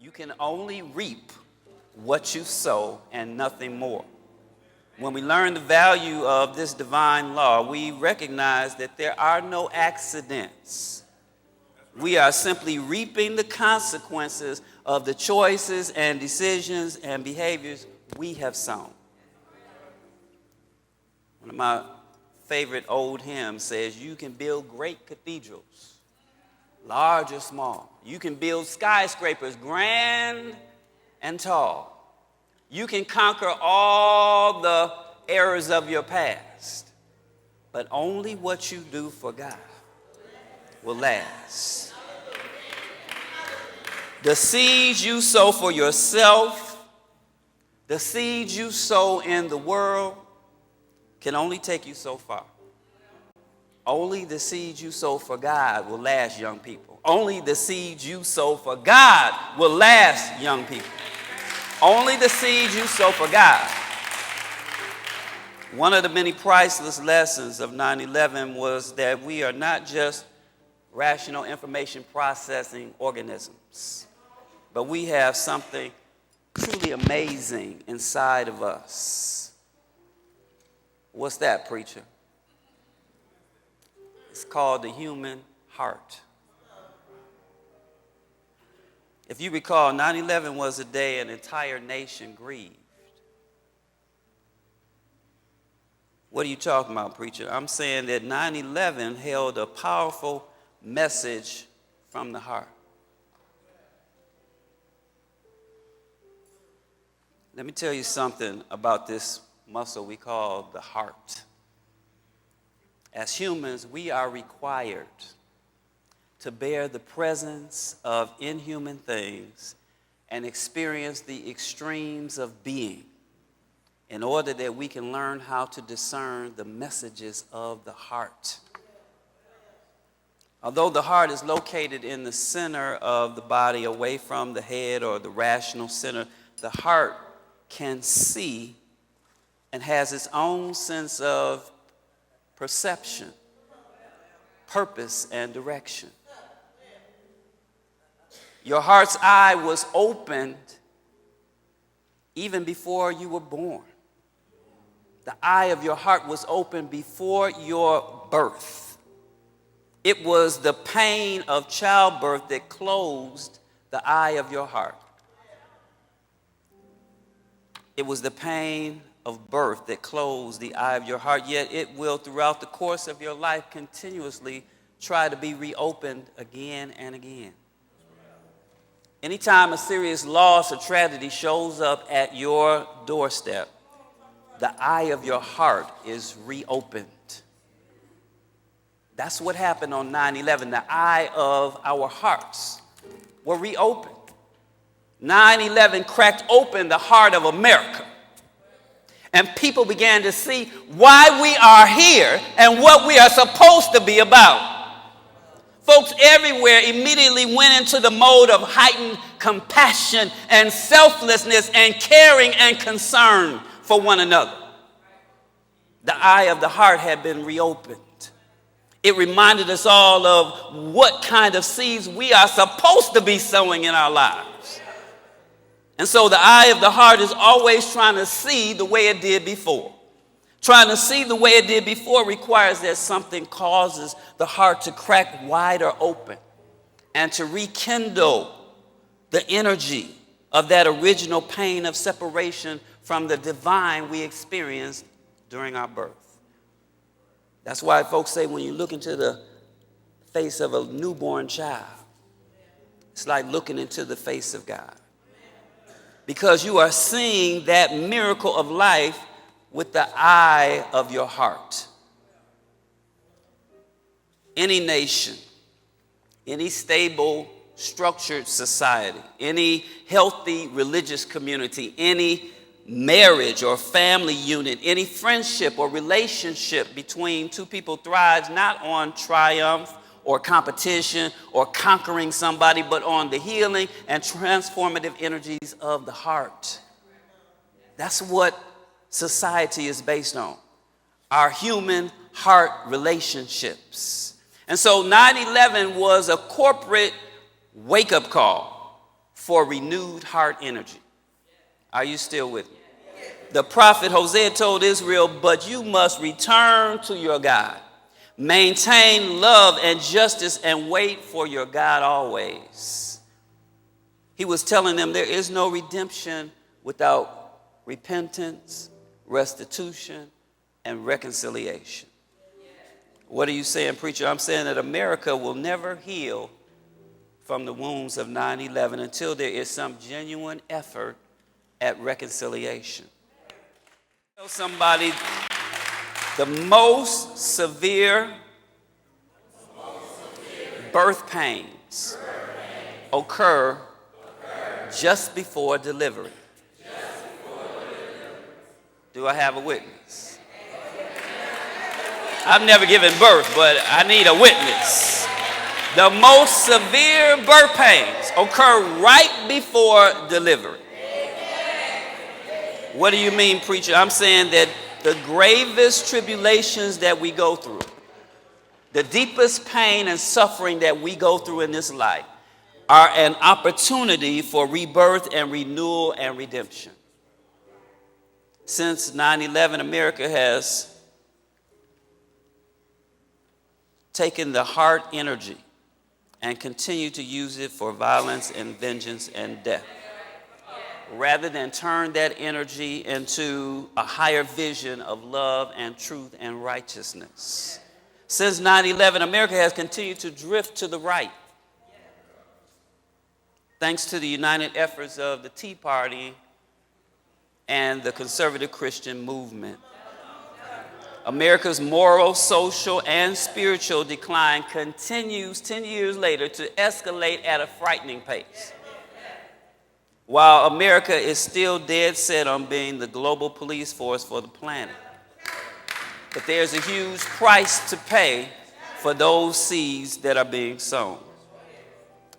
You can only reap what you sow and nothing more. When we learn the value of this divine law, we recognize that there are no accidents. We are simply reaping the consequences of the choices and decisions and behaviors we have sown. One of my favorite old hymns says, you can build great cathedrals, large or small. You can build skyscrapers, grand and tall. You can conquer all the errors of your past, but only what you do for God will last. The seeds you sow for yourself, the seeds you sow in the world can only take you so far. Only the seeds you sow for God will last, young people. Only the seeds you sow for God will last, young people. Only the seeds you sow for God. One of the many priceless lessons of 9/11 was that we are not just rational information processing organisms, but we have something truly amazing inside of us. What's that, preacher? It's called the human heart. If you recall, 9/11 was a day an entire nation grieved. What are you talking about, preacher? I'm saying that 9/11 held a powerful message from the heart. Let me tell you something about this muscle we call the heart. As humans, we are required to bear the presence of inhuman things and experience the extremes of being in order that we can learn how to discern the messages of the heart. Although the heart is located in the center of the body, away from the head or the rational center, the heart can see and has its own sense of perception, purpose, and direction. Your heart's eye was opened even before you were born. The eye of your heart was opened before your birth. It was the pain of childbirth that closed the eye of your heart. It was the pain of birth that closed the eye of your heart, yet it will, throughout the course of your life, continuously try to be reopened again and again. Anytime a serious loss or tragedy shows up at your doorstep, the eye of your heart is reopened. That's what happened on 9/11. The eye of our hearts were reopened. 9/11 cracked open the heart of America. And people began to see why we are here and what we are supposed to be about. Folks everywhere immediately went into the mode of heightened compassion and selflessness and caring and concern for one another. The eye of the heart had been reopened. It reminded us all of what kind of seeds we are supposed to be sowing in our lives. And so the eye of the heart is always trying to see the way it did before. Trying to see the way it did before requires that something causes the heart to crack wider open and to rekindle the energy of that original pain of separation from the divine we experienced during our birth. That's why folks say when you look into the face of a newborn child, it's like looking into the face of God. Because you are seeing that miracle of life with the eye of your heart. Any nation, any stable, structured society, any healthy religious community, any marriage or family unit, any friendship or relationship between two people thrives not on triumph or competition or conquering somebody, but on the healing and transformative energies of the heart. That's what society is based on, our human heart relationships. And so 9/11 was a corporate wake-up call for renewed heart energy. Are you still with me? The prophet Hosea told Israel, but you must return to your God. Maintain love and justice and wait for your God always. He was telling them there is no redemption without repentance, restitution, and reconciliation. What are you saying, preacher? I'm saying that America will never heal from the wounds of 9/11 until there is some genuine effort at reconciliation. Tell somebody the most severe birth pains occur just before delivery. Do I have a witness? I've never given birth, but I need a witness. The most severe birth pains occur right before delivery. What do you mean, preacher? I'm saying that the gravest tribulations that we go through, the deepest pain and suffering that we go through in this life, are an opportunity for rebirth and renewal and redemption. Since 9/11, America has taken the heart energy and continued to use it for violence and vengeance and death, rather than turn that energy into a higher vision of love and truth and righteousness. Since 9/11, America has continued to drift to the right, thanks to the united efforts of the Tea Party and the conservative Christian movement. America's moral, social, and spiritual decline continues 10 years later to escalate at a frightening pace. While America is still dead set on being the global police force for the planet. But there's a huge price to pay for those seeds that are being sown.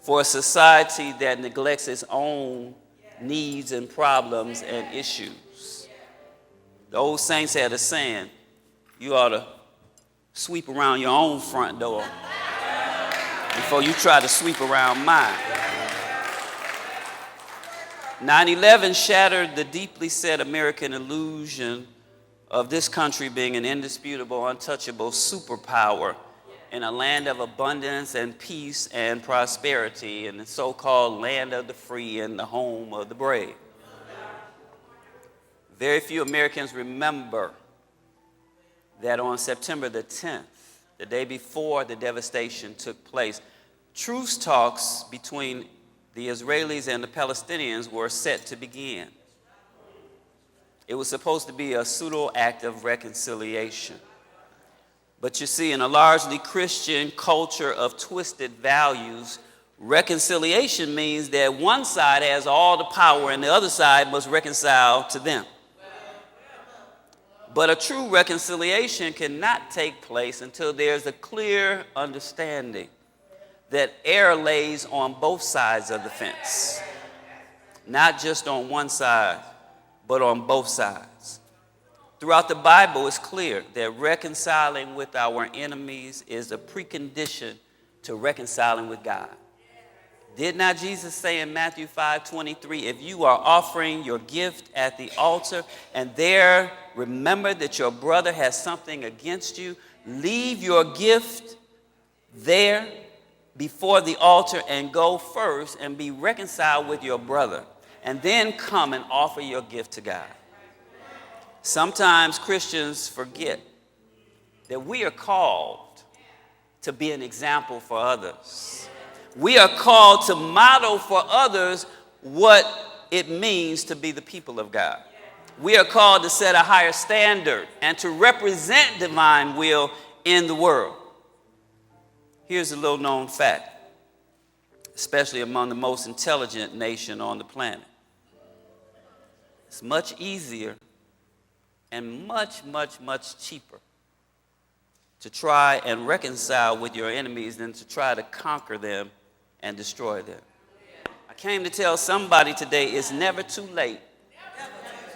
For a society that neglects its own needs and problems and issues. The old saints had a saying, you ought to sweep around your own front door before you try to sweep around mine. 9/11 shattered the deeply set American illusion of this country being an indisputable, untouchable superpower in a land of abundance and peace and prosperity, in the so-called land of the free and the home of the brave. Very few Americans remember that on September the 10th, the day before the devastation took place, truce talks between the Israelis and the Palestinians were set to begin. It was supposed to be a pseudo act of reconciliation. But you see, in a largely Christian culture of twisted values, reconciliation means that one side has all the power and the other side must reconcile to them. But a true reconciliation cannot take place until there's a clear understanding that error lays on both sides of the fence. Not just on one side, but on both sides. Throughout the Bible, it's clear that reconciling with our enemies is a precondition to reconciling with God. Did not Jesus say in Matthew 5:23, if you are offering your gift at the altar and there remember that your brother has something against you, leave your gift there before the altar and go first and be reconciled with your brother, and then come and offer your gift to God. Sometimes Christians forget that we are called to be an example for others. We are called to model for others what it means to be the people of God. We are called to set a higher standard and to represent divine will in the world. Here's a little known fact, especially among the most intelligent nation on the planet. It's much easier and much, much, much cheaper to try and reconcile with your enemies than to try to conquer them and destroy them. I came to tell somebody today it's never too late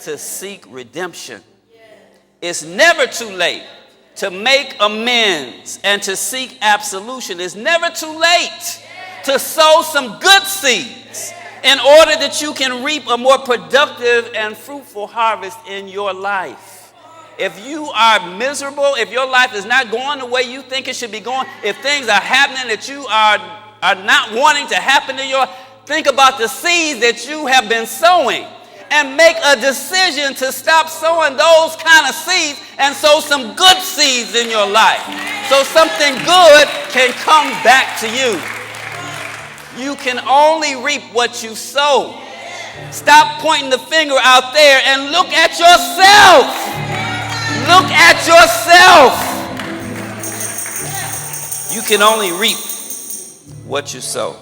to seek redemption. It's never too late to make amends and to seek absolution. It's never too late to sow some good seeds in order that you can reap a more productive and fruitful harvest in your life. If you are miserable, if your life is not going the way you think it should be going, if things are happening that you are not wanting to happen in your life, think about the seeds that you have been sowing and make a decision to stop sowing those kind of seeds and sow some good seeds in your life so something good can come back to you. You can only reap what you sow. Stop pointing the finger out there and look at yourself. Look at yourself. You can only reap what you sow.